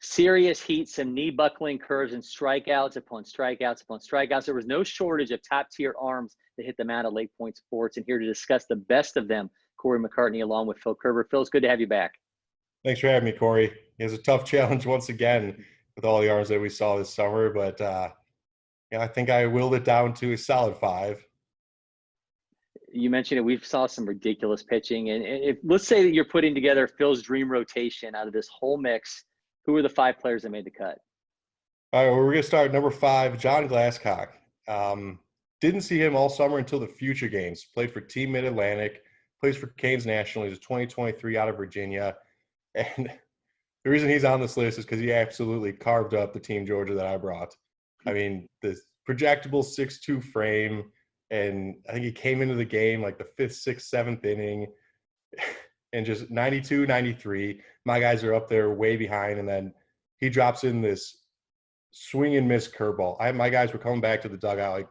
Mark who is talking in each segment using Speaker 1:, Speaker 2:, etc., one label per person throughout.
Speaker 1: serious heat, some knee buckling curves, and strikeouts upon strikeouts upon strikeouts. There was no shortage of top-tier arms that hit the mound at Lake Point Sports. And here to discuss the best of them, Cory McCartney, along with Phil Kerber. Phil, it's good to have you back.
Speaker 2: Thanks for having me, Cory. It was a tough challenge once again with all the arms that we saw this summer, but I think I willed it down to a solid 5.
Speaker 1: You mentioned it. We saw some ridiculous pitching. And if let's say that you're putting together Phil's dream rotation out of this whole mix, who are the 5 players that made the cut?
Speaker 2: All right, well, we're going to start at number 5, John Glasscock. Didn't see him all summer until the future games. Played for Team Mid-Atlantic, plays for Canes National. He's a 2023 out of Virginia. And the reason he's on this list is because he absolutely carved up the Team Georgia that I brought. I mean, the projectable 6'2" frame, and I think he came into the game like the 5th, 6th, 7th inning, and just 92, 93. My guys are up there way behind, and then he drops in this swing and miss curveball. My guys were coming back to the dugout like,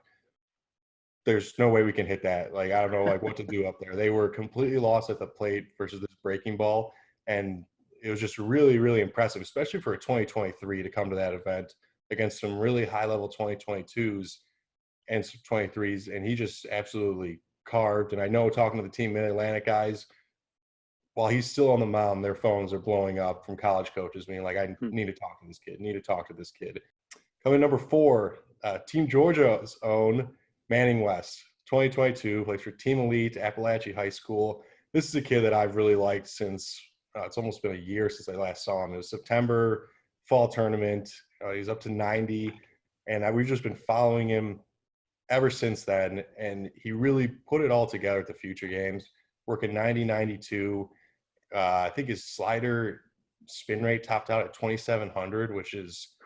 Speaker 2: there's no way we can hit that. Like, I don't know what to do up there. They were completely lost at the plate versus this breaking ball, and it was just really, really impressive, especially for a 2023 to come to that event against some really high-level 2022s and some 23s, and he just absolutely carved. And I know, talking to the Team Mid-Atlantic guys, while he's still on the mound, their phones are blowing up from college coaches being like, I need to talk to this kid, need to talk to this kid. Coming number 4, Team Georgia's own Manning West, 2022, plays for Team Elite, Appalachia High School. This is a kid that I've really liked since it's almost been a year since I last saw him. It was September fall tournament. He's up to 90, and we've just been following him ever since then. And he really put it all together at the future games, working 90, 92. I think his slider spin rate topped out at 2,700, which is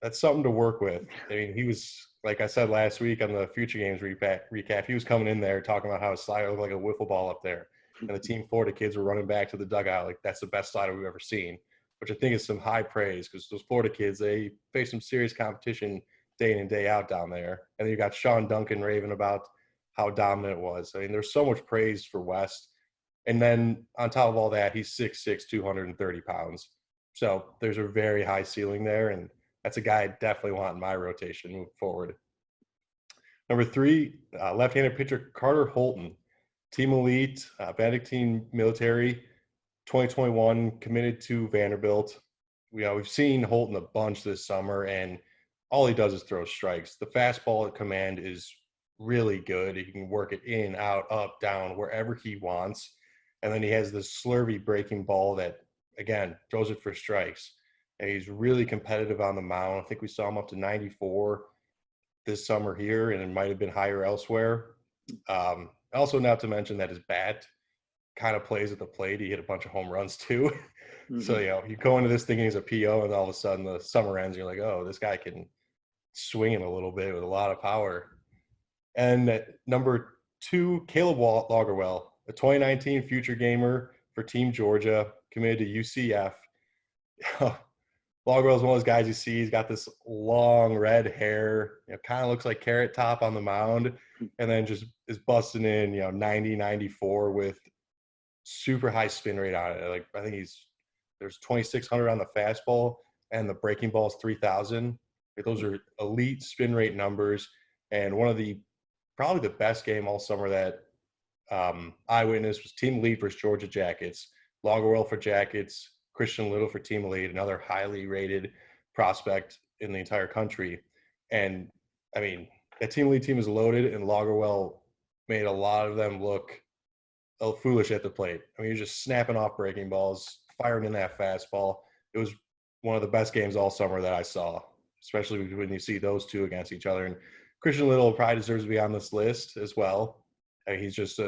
Speaker 2: that's something to work with. I mean, he was, like I said last week on the future games recap, he was coming in there talking about how his slider looked like a wiffle ball up there. And the Team Florida kids were running back to the dugout like, that's the best slider we've ever seen, which I think is some high praise because those Florida kids, they face some serious competition day in and day out down there. And then you got Sean Duncan raving about how dominant it was. I mean, there's so much praise for West. And then on top of all that, he's 6'6", 230 pounds. So there's a very high ceiling there, and that's a guy I definitely want in my rotation moving forward. Number 3, left-handed pitcher Carter Holton. Team Elite, Benedictine Military, 2021, committed to Vanderbilt. We've seen Holton a bunch this summer, and all he does is throw strikes. The fastball at command is really good. He can work it in, out, up, down, wherever he wants. And then he has this slurvy breaking ball that, again, throws it for strikes. And he's really competitive on the mound. I think we saw him up to 94 this summer here, and it might have been higher elsewhere. Also, not to mention that his bat kind of plays at the plate. He hit a bunch of home runs too. Mm-hmm. So, you go into this thinking he's a PO, and all of a sudden the summer ends. You're like, oh, this guy can swing him a little bit with a lot of power. And at number 2, Caleb Logerwell, a 2019 future gamer for Team Georgia, committed to UCF. Logerwell's one of those guys you see. He's got this long red hair, kind of looks like Carrot Top on the mound, and then just is busting in, 90, 94 with super high spin rate on it. Like, I think there's 2,600 on the fastball, and the breaking ball is 3,000. Those are elite spin rate numbers, and one of probably the best game all summer that I witnessed was Team Elite versus Georgia Jackets. Logerwell for Jackets, Christian Little for Team Elite, another highly rated prospect in the entire country. And, I mean, that Team Elite team is loaded, and Logerwell made a lot of them look foolish at the plate. I mean, he was just snapping off breaking balls, firing in that fastball. It was one of the best games all summer that I saw, especially when you see those two against each other. And Christian Little probably deserves to be on this list as well. I mean, he's just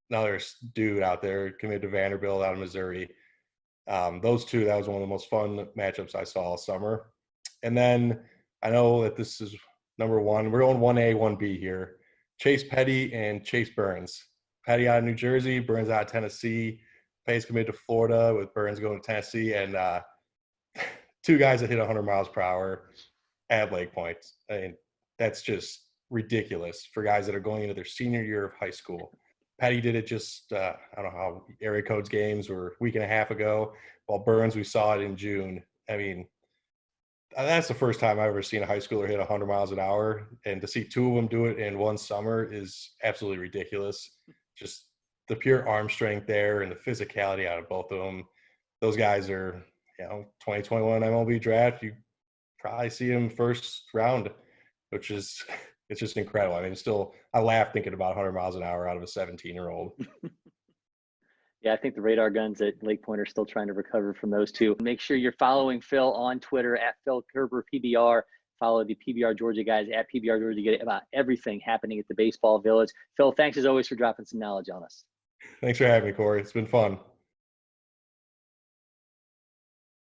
Speaker 2: another dude out there committed to Vanderbilt out of Missouri. Those two, that was one of the most fun matchups I saw all summer. And then I know that this is number 1. We're going 1A, 1B here. Chase Petty and Chase Burns. Petty out of New Jersey, Burns out of Tennessee. Petty's committed to Florida, with Burns going to Tennessee. And two guys that hit 100 miles per hour at Lake Point. I mean, that's just ridiculous for guys that are going into their senior year of high school. Petty did it just, I don't know how area codes games were a week and a half ago, while Burns, we saw it in June. I mean, That's the first time I've ever seen a high schooler hit 100 miles an hour, and to see two of them do it in one summer is absolutely ridiculous. Just the pure arm strength there and the physicality out of both of them. Those guys are, 2021 MLB draft. You probably see him first round, which is it's just incredible. I mean, still, I laugh thinking about 100 miles an hour out of a 17-year-old.
Speaker 1: Yeah, I think the radar guns at Lake Point are still trying to recover from those two. Make sure you're following Phil on Twitter at Phil Kerber PBR. Follow the PBR Georgia guys at PBR Georgia to get about everything happening at the baseball village. Phil, thanks as always for dropping some knowledge on us.
Speaker 2: Thanks for having me, Cory. It's been fun.